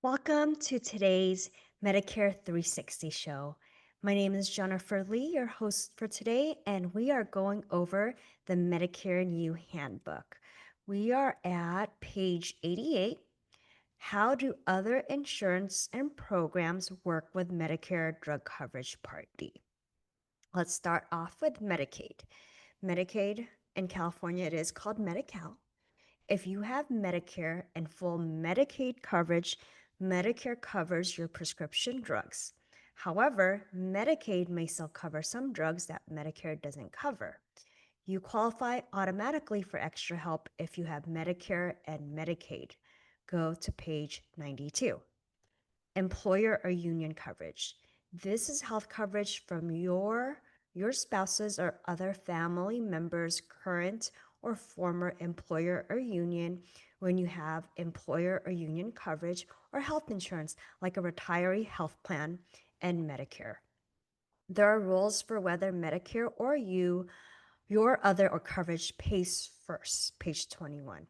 Welcome to today's Medicare 360 show. My name is Jennifer Lee, your host for today, and we are going over the Medicare New Handbook. We are at page 88. How do other insurance and programs work with Medicare Drug Coverage Part D? Let's start off with Medicaid. Medicaid in California, it is called Medi-Cal. If you have Medicare and full Medicaid coverage, Medicare covers your prescription drugs. However, Medicaid may still cover some drugs that Medicare doesn't cover. You qualify automatically for extra help if you have Medicare and Medicaid. Go to page 92. Employer or union coverage. This is health coverage from your spouse's or other family members' current or former employer or union when you have employer or union coverage or health insurance like a retiree health plan and Medicare. There are rules for whether Medicare or your other or coverage pays first, page 21.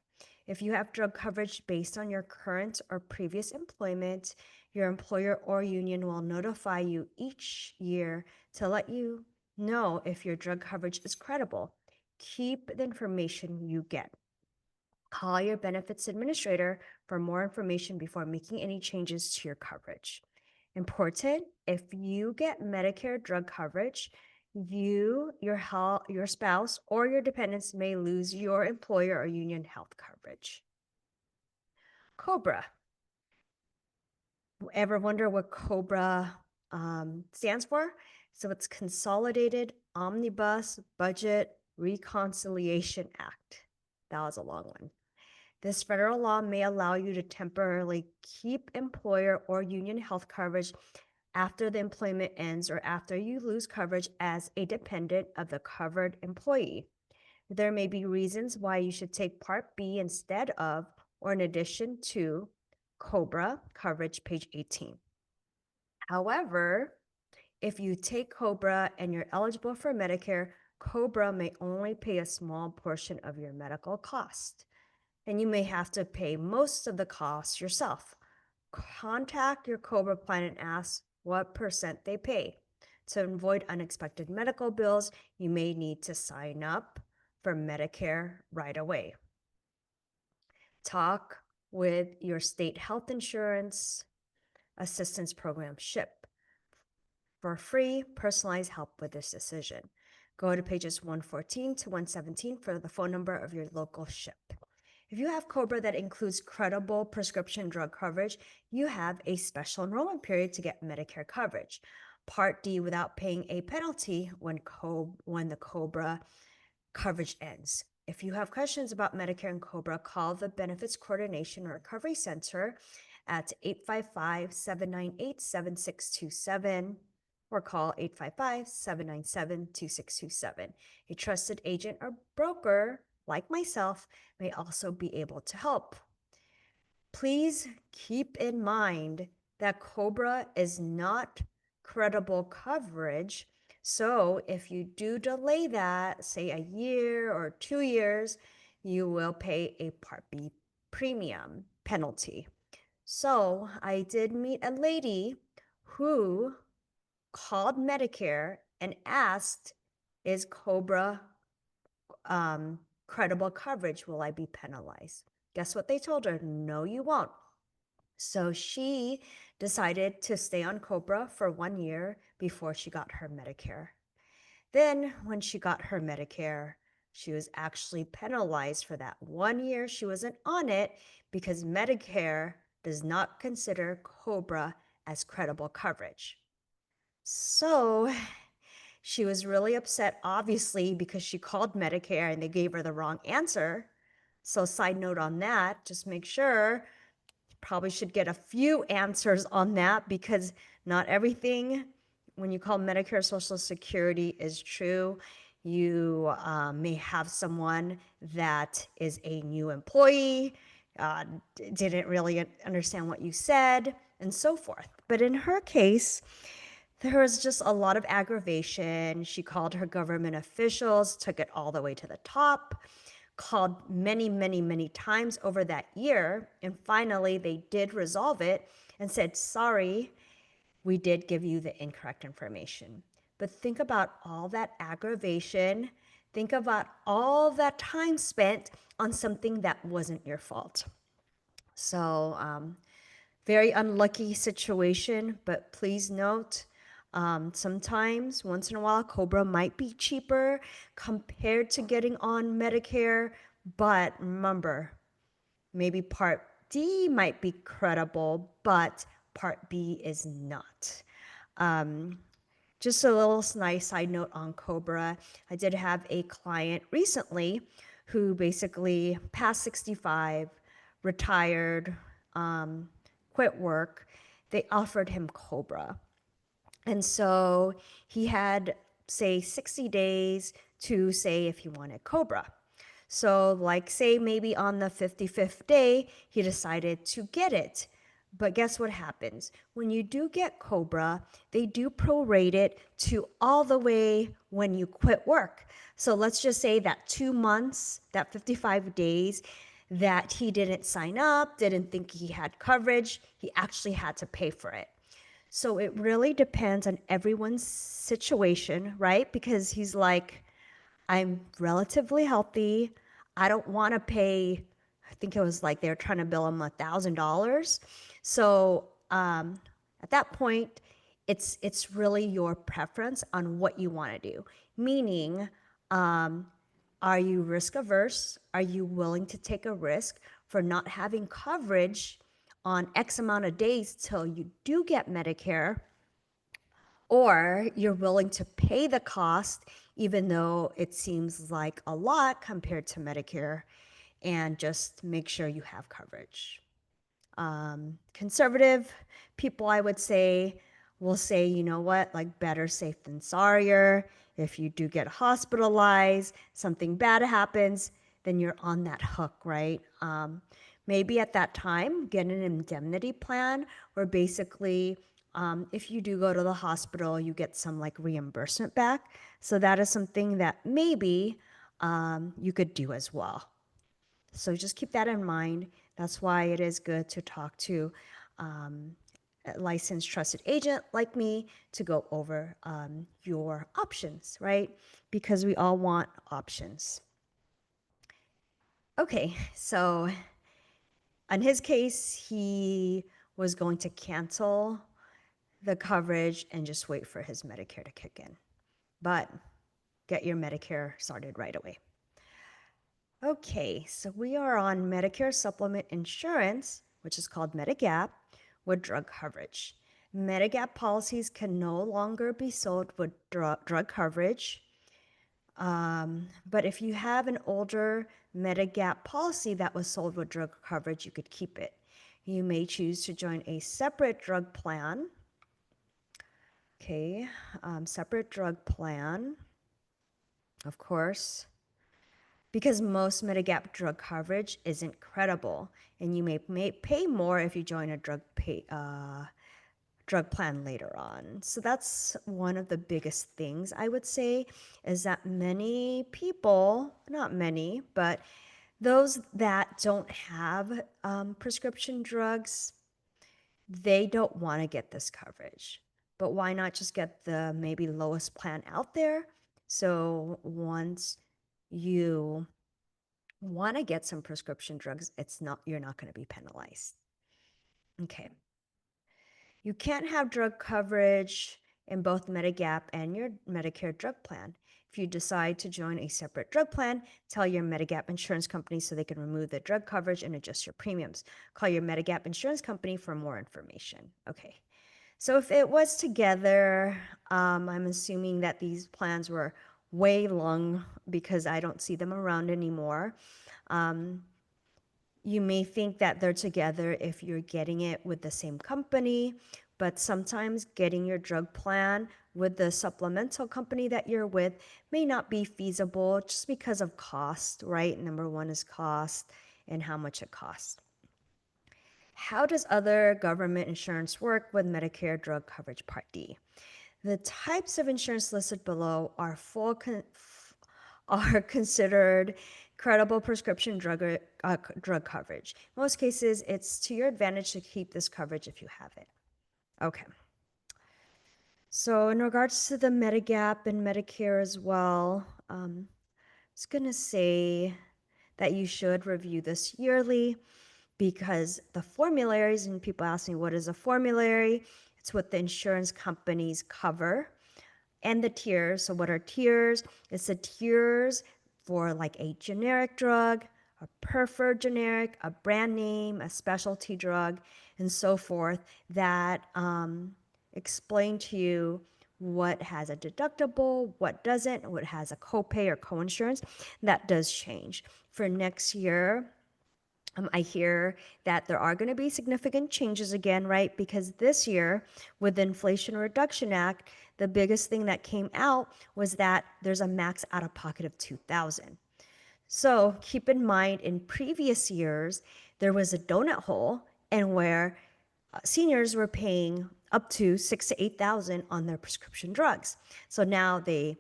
If you have drug coverage based on your current or previous employment, your employer or union will notify you each year to let you know if your drug coverage is credible. Keep the information you get. Call your benefits administrator for more information before making any changes to your coverage. Important, if you get Medicare drug coverage, your spouse, or your dependents may lose your employer or union health coverage. COBRA. Ever wonder what COBRA stands for? So it's Consolidated Omnibus Budget Reconciliation Act. That was a long one. This federal law may allow you to temporarily keep employer or union health coverage after the employment ends or after you lose coverage as a dependent of the covered employee. There may be reasons why you should take Part B instead of or in addition to COBRA coverage, page 18. However, if you take COBRA and you're eligible for Medicare, COBRA may only pay a small portion of your medical cost, and you may have to pay most of the costs yourself. Contact your COBRA plan and ask what percent they pay. To avoid unexpected medical bills, you may need to sign up for Medicare right away. Talk with your state health insurance assistance program SHIP for free personalized help with this decision. Go to pages 114 to 117 for the phone number of your local SHIP. If you have COBRA that includes credible prescription drug coverage, you have a special enrollment period to get Medicare coverage. Part D without paying a penalty when the COBRA coverage ends. If you have questions about Medicare and COBRA, call the Benefits Coordination or Recovery Center at 855-798-7627 or call 855-797-2627. A trusted agent or broker like myself may also be able to help. Please keep in mind that COBRA is not credible coverage. So if you do delay that, say a year or 2 years, you will pay a Part B premium penalty. So I did meet a lady who called Medicare and asked, is COBRA credible coverage? Will I be penalized? Guess what they told her? No, you won't. So she decided to stay on COBRA for 1 year before she got her Medicare. Then, when she got her Medicare, she was actually penalized for that 1 year she wasn't on it because Medicare does not consider COBRA as credible coverage. So she was really upset, obviously, because she called Medicare and they gave her the wrong answer. So, side note on that, just make sure you probably should get a few answers on that because not everything when you call Medicare Social Security is true. You may have someone that is a new employee, didn't really understand what you said, and so forth. But in her case, there was just a lot of aggravation. She called her government officials, took it all the way to the top, called many, many, many times over that year. And finally, they did resolve it and said, sorry, we did give you the incorrect information. But think about all that aggravation. Think about all that time spent on something that wasn't your fault. So, very unlucky situation, but please note, sometimes, once in a while, Cobra might be cheaper compared to getting on Medicare. But remember, maybe Part D might be credible, but Part B is not. Just a little nice side note on Cobra. I did have a client recently who basically past 65, retired, quit work. They offered him Cobra. And so he had, say, 60 days to say if he wanted Cobra. So, like, say maybe on the 55th day, he decided to get it. But guess what happens? When you do get Cobra, they do prorate it to all the way when you quit work. So let's just say that 2 months, that 55 days that he didn't sign up, didn't think he had coverage, he actually had to pay for it. So it really depends on everyone's situation, right? Because he's like, I'm relatively healthy. I don't want to pay, I think it was like they were trying to bill him $1,000. So at that point, it's really your preference on what you want to do. Meaning, are you risk averse? Are you willing to take a risk for not having coverage on X amount of days till you do get Medicare? Or you're willing to pay the cost, even though it seems like a lot compared to Medicare, and just make sure you have coverage. Conservative people, I would say, will say, you know what, like better safe than sorrier. If you do get hospitalized, something bad happens, then you're on that hook, right? Maybe at that time, get an indemnity plan where basically, if you do go to the hospital, you get some like reimbursement back. So that is something that maybe you could do as well. So just keep that in mind. That's why it is good to talk to a licensed trusted agent like me to go over your options, right? Because we all want options. Okay, so in his case, he was going to cancel the coverage and just wait for his Medicare to kick in. But get your Medicare started right away. Okay, so we are on Medicare supplement insurance, which is called Medigap, with drug coverage. Medigap policies can no longer be sold with drug coverage. But if you have an older Medigap policy that was sold with drug coverage, you could keep it. You may choose to join a separate drug plan. Okay, separate drug plan, of course, because most Medigap drug coverage isn't credible, and you may pay more if you join a drug plan later on. So that's one of the biggest things I would say is that many people, not many, but those that don't have prescription drugs, they don't want to get this coverage. But why not just get the maybe lowest plan out there? So once you want to get some prescription drugs, you're not going to be penalized. Okay. You can't have drug coverage in both Medigap and your Medicare drug plan. If you decide to join a separate drug plan, tell your Medigap insurance company so they can remove the drug coverage and adjust your premiums. Call your Medigap insurance company for more information. Okay. So if it was together, I'm assuming that these plans were way long because I don't see them around anymore. You may think that they're together if you're getting it with the same company, but sometimes getting your drug plan with the supplemental company that you're with may not be feasible just because of cost, right? Number one is cost and how much it costs. How does other government insurance work with Medicare drug coverage Part D? The types of insurance listed below are considered credible prescription drug coverage. In most cases, it's to your advantage to keep this coverage if you have it. Okay. So in regards to the Medigap and Medicare as well, I was gonna say that you should review this yearly because the formularies, and people ask me, what is a formulary? It's what the insurance companies cover. And the tiers. So what are tiers? It's the tiers for like a generic drug, a preferred generic, a brand name, a specialty drug, and so forth that explain to you what has a deductible, what doesn't, what has a copay or coinsurance. That does change. For next year, I hear that there are going to be significant changes again, right? Because this year, with the Inflation Reduction Act, the biggest thing that came out was that there's a max out of pocket of $2,000. So keep in mind, in previous years, there was a donut hole, and where seniors were paying up to $6,000 to $8,000 on their prescription drugs. So now they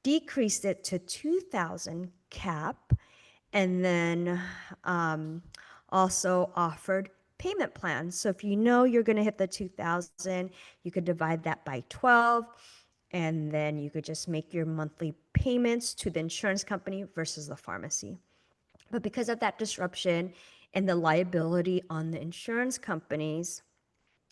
decreased it to $2,000 cap, and then also offered payment plans. So if you know you're going to hit the 2,000, you could divide that by 12, and then you could just make your monthly payments to the insurance company versus the pharmacy. But because of that disruption and the liability on the insurance companies,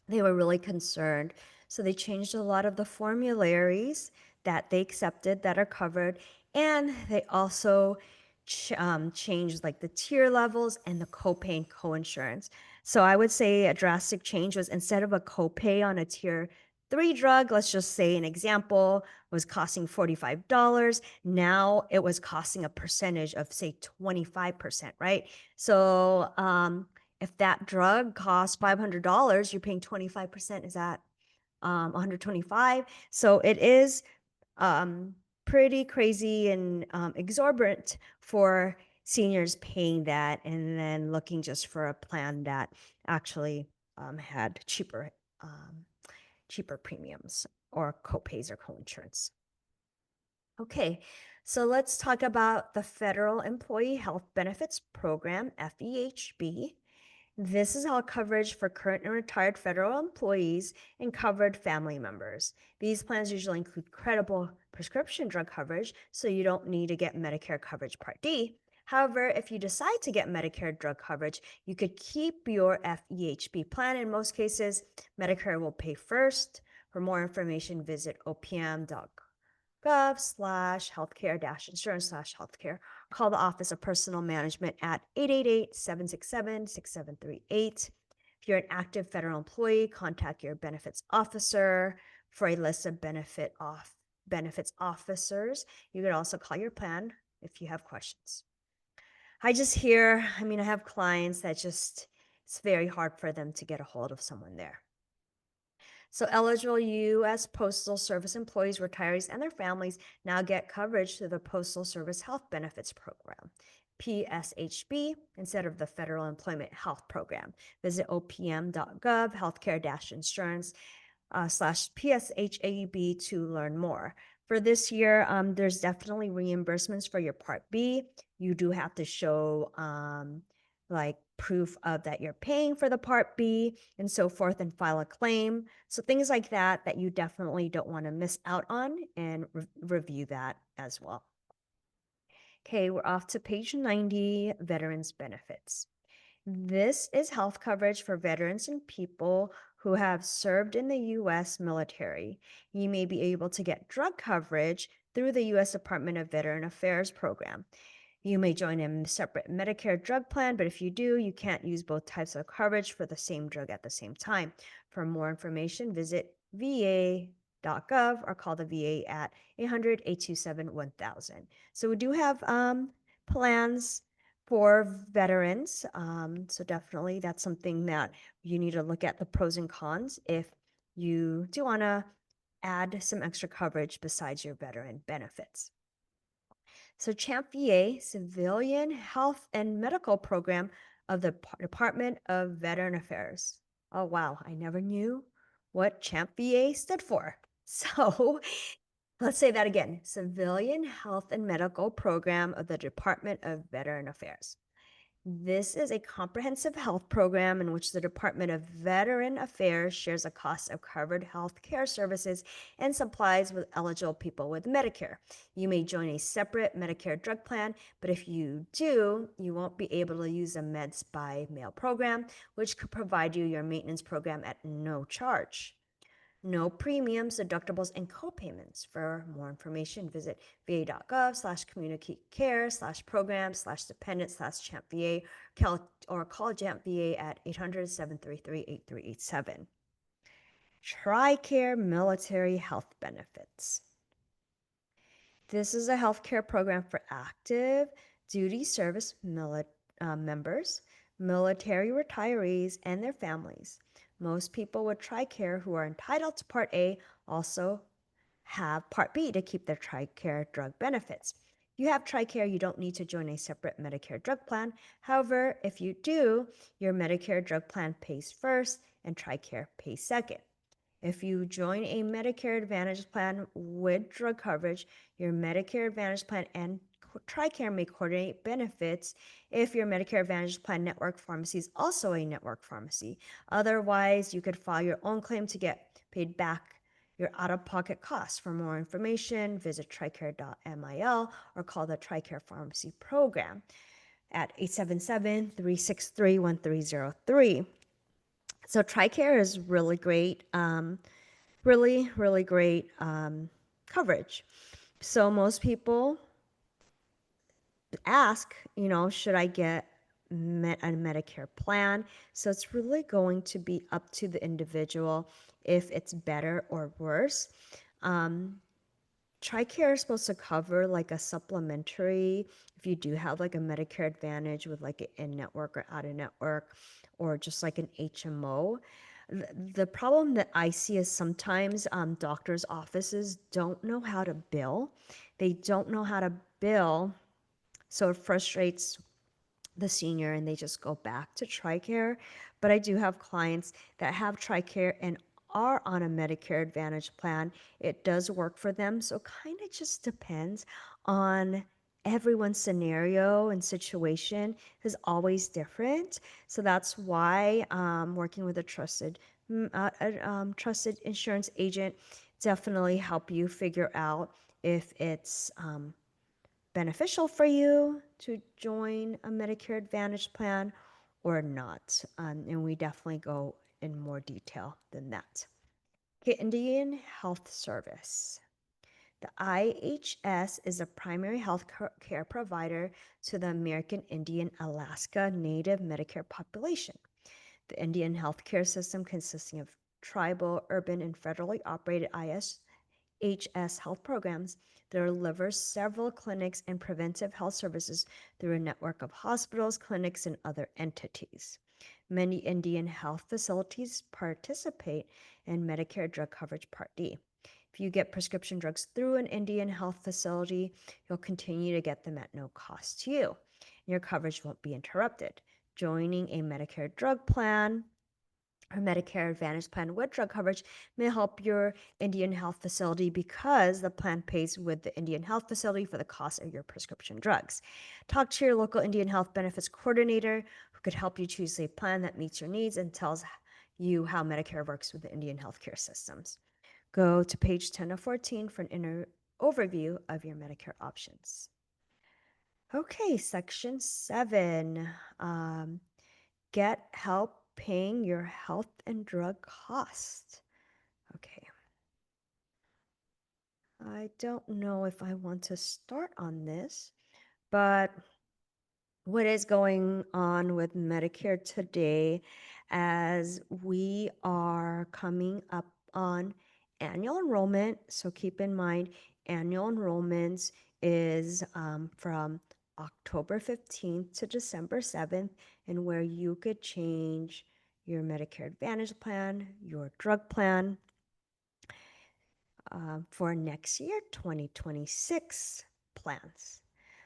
they were really concerned. So they changed a lot of the formularies that they accepted that are covered. And they also changed like the tier levels and the copay and coinsurance. So I would say a drastic change was, instead of a copay on a tier 3 drug, let's just say an example, was costing $45. Now it was costing a percentage of, say, 25%, right? So if that drug costs $500, you're paying 25%. Is that 125? So it is pretty crazy and exorbitant for seniors paying that and then looking just for a plan that actually had cheaper premiums or copays or coinsurance. Okay, so let's talk about the Federal Employee Health Benefits Program, FEHB. This is all coverage for current and retired federal employees and covered family members. These plans usually include credible prescription drug coverage, so you don't need to get Medicare coverage Part D. However, if you decide to get Medicare drug coverage, you could keep your FEHB plan. In most cases, Medicare will pay first. For more information, visit opm.gov/healthcare-insurance/healthcare. Call the Office of Personal Management at 888-767-6738. If you're an active federal employee, contact your benefits officer for a list of benefits officers. You could also call your plan if you have questions. I have clients that just, it's very hard for them to get a hold of someone there. So eligible U.S. Postal Service employees, retirees, and their families now get coverage through the Postal Service Health Benefits Program, PSHB, instead of the Federal Employment Health Program. Visit opm.gov, healthcare-insurance /PSHAB to learn more. For this year, there's definitely reimbursements for your Part B. You do have to show like proof of that you're paying for the Part B and so forth, and file a claim. So things like that you definitely don't want to miss out on, and review that as well. Okay, we're off to page 90, veterans benefits. This is health coverage for veterans and people who have served in the U.S. military. You may be able to get drug coverage through the U.S. Department of Veteran Affairs program. You may join a separate Medicare drug plan, but if you do, you can't use both types of coverage for the same drug at the same time. For more information, visit va.gov or call the VA at 800-827-1000. So we do have plans for veterans. So definitely that's something that you need to look at the pros and cons if you do want to add some extra coverage besides your veteran benefits. So CHAMP VA, Civilian Health and Medical Program of the Department of Veteran Affairs. Oh, wow. I never knew what CHAMP VA stood for. So Let's say that again. Civilian Health and Medical Program of the Department of Veteran Affairs. This is a comprehensive health program in which the Department of Veteran Affairs shares the cost of covered health care services and supplies with eligible people with Medicare. You may join a separate Medicare drug plan, but if you do, you won't be able to use the Meds by Mail program, which could provide you your maintenance program at no charge. No premiums, deductibles, and copayments. For more information, visit va.gov/communicatecare/program/dependent/champ-va or call Champ VA at 800-733-8387. TRICARE Military Health Benefits. This is a healthcare program for active duty service members, military retirees, and their families. Most people with TRICARE who are entitled to Part A also have Part B to keep their TRICARE drug benefits. If you have TRICARE, you don't need to join a separate Medicare drug plan. However, if you do, your Medicare drug plan pays first and TRICARE pays second. If you join a Medicare Advantage plan with drug coverage, your Medicare Advantage plan and TRICARE may coordinate benefits if your Medicare Advantage plan network pharmacy is also a network pharmacy. Otherwise, you could file your own claim to get paid back your out-of-pocket costs. For more information, visit tricare.mil or call the TRICARE Pharmacy Program at 877-363-1303. So TRICARE is really great, really great coverage. So most people ask, should I get a Medicare plan? So it's really going to be up to the individual if it's better or worse. TRICARE is supposed to cover like a supplementary if you do have like a Medicare Advantage with like an in-network or out-of-network or just like an HMO. The problem that I see is sometimes doctors' offices don't know how to bill. They don't know how to bill, so it frustrates the senior and they just go back to TRICARE. But I do have clients that have TRICARE and are on a Medicare Advantage plan. It does work for them. So kind of just depends on everyone's scenario and situation is always different. So that's why working with a trusted insurance agent definitely help you figure out if it's beneficial for you to join a Medicare Advantage plan or not. And we definitely go in more detail than that. Okay, Indian Health Service. The IHS is a primary health care provider to the American Indian Alaska Native Medicare population. The Indian healthcare system consisting of tribal, urban, and federally operated IHS health programs that delivers several clinics and preventive health services through a network of hospitals, clinics, and other entities. Many Indian health facilities participate in Medicare drug coverage Part D. If you get prescription drugs through an Indian health facility, you'll continue to get them at no cost to you. Your coverage won't be interrupted. Joining a Medicare drug plan or Medicare Advantage plan with drug coverage may help your Indian health facility because the plan pays with the Indian health facility for the cost of your prescription drugs. Talk to your local Indian health benefits coordinator who could help you choose a plan that meets your needs and tells you how Medicare works with the Indian healthcare systems. Go to page 10 of 14 for an overview of your Medicare options. Okay, section 7. Get help paying your health and drug costs. Okay. I don't know if I want to start on this, but what is going on with Medicare today as we are coming up on annual enrollment. So keep in mind, annual enrollments is from October 15th to December 7th, and where you could change your Medicare Advantage plan, your drug plan for next year, 2026 plans.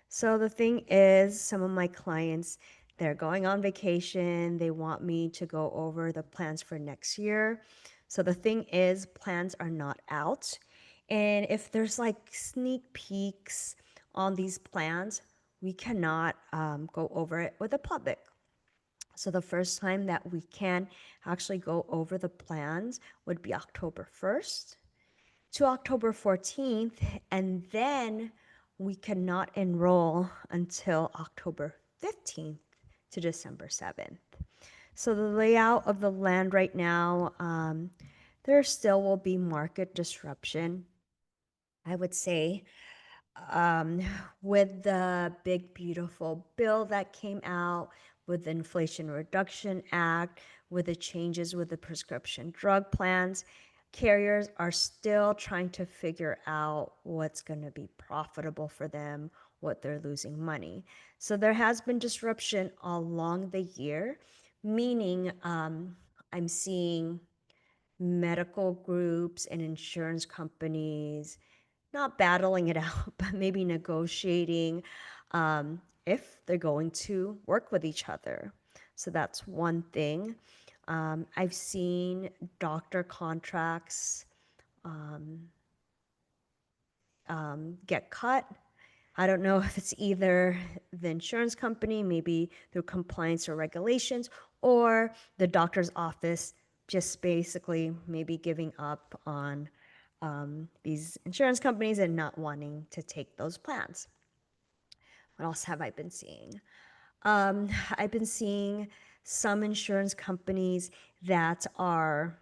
So the thing is, some of my clients, they're going on vacation. They want me to go over the plans for next year. So the thing is, plans are not out. And if there's like sneak peeks on these plans, we cannot go over it with the public. So the first time that we can actually go over the plans would be October 1st to October 14th, and then we cannot enroll until October 15th to December 7th. So the layout of the land right now, there still will be market disruption. I would say um, with the big, beautiful bill that came out, with the Inflation Reduction Act, with the changes with the prescription drug plans, carriers are still trying to figure out what's going to be profitable for them, what they're losing money. So there has been disruption along the year, meaning I'm seeing medical groups and insurance companies not battling it out, but maybe negotiating if they're going to work with each other. So that's one thing. I've seen doctor contracts get cut. I don't know if it's either the insurance company, maybe through compliance or regulations, or the doctor's office just basically maybe giving up on these insurance companies and not wanting to take those plans. What else have I been seeing? I've been seeing some insurance companies that are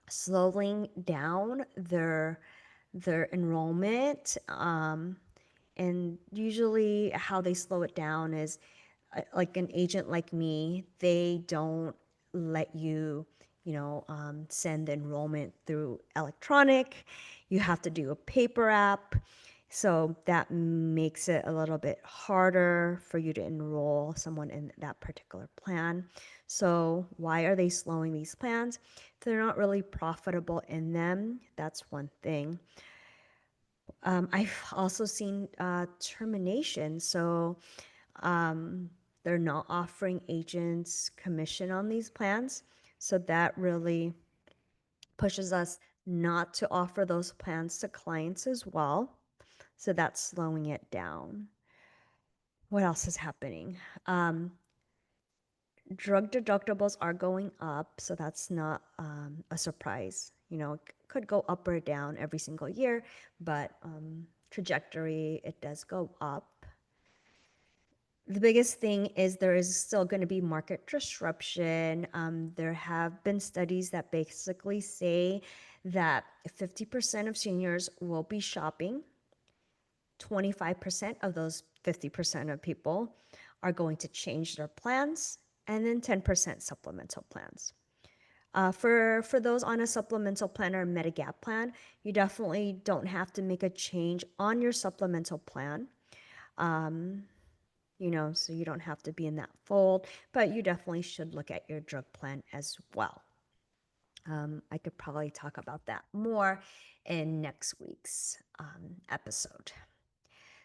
slowing down their enrollment. And usually, how they slow it down is like an agent like me, they don't let you, send the enrollment through electronic. You have to do a paper app. So that makes it a little bit harder for you to enroll someone in that particular plan. So, why are they slowing these plans? They're not really profitable in them. That's one thing. I've also seen termination. So, they're not offering agents commission on these plans. So that really pushes us not to offer those plans to clients as well. So that's slowing it down. What else is happening? Um, Drug deductibles are going up, so that's not a surprise. It could go up or down every single year, but trajectory, it does go up. The biggest thing is there is still going to be market disruption. There have been studies that basically say that 50% of seniors will be shopping. 25% of those 50% of people are going to change their plans, and then 10% supplemental plans. For those on a supplemental plan or Medigap plan, you definitely don't have to make a change on your supplemental plan. So you don't have to be in that fold, but you definitely should look at your drug plan as well. I could probably talk about that more in next week's episode.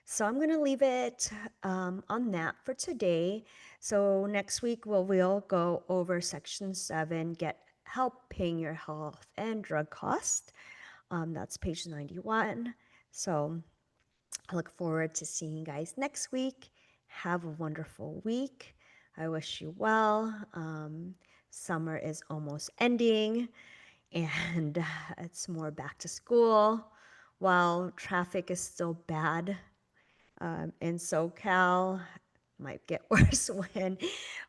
So I'm going to leave it on that for today. So next week we'll go over section 7, get help paying your health and drug cost. That's page 91. So I look forward to seeing you guys next week. Have a wonderful week. I wish you well. Summer is almost ending, and it's more back to school. While traffic is still bad in SoCal, might get worse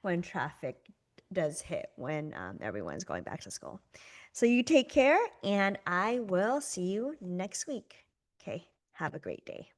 when traffic does hit when everyone's going back to school. So you take care, and I will see you next week. Okay, have a great day.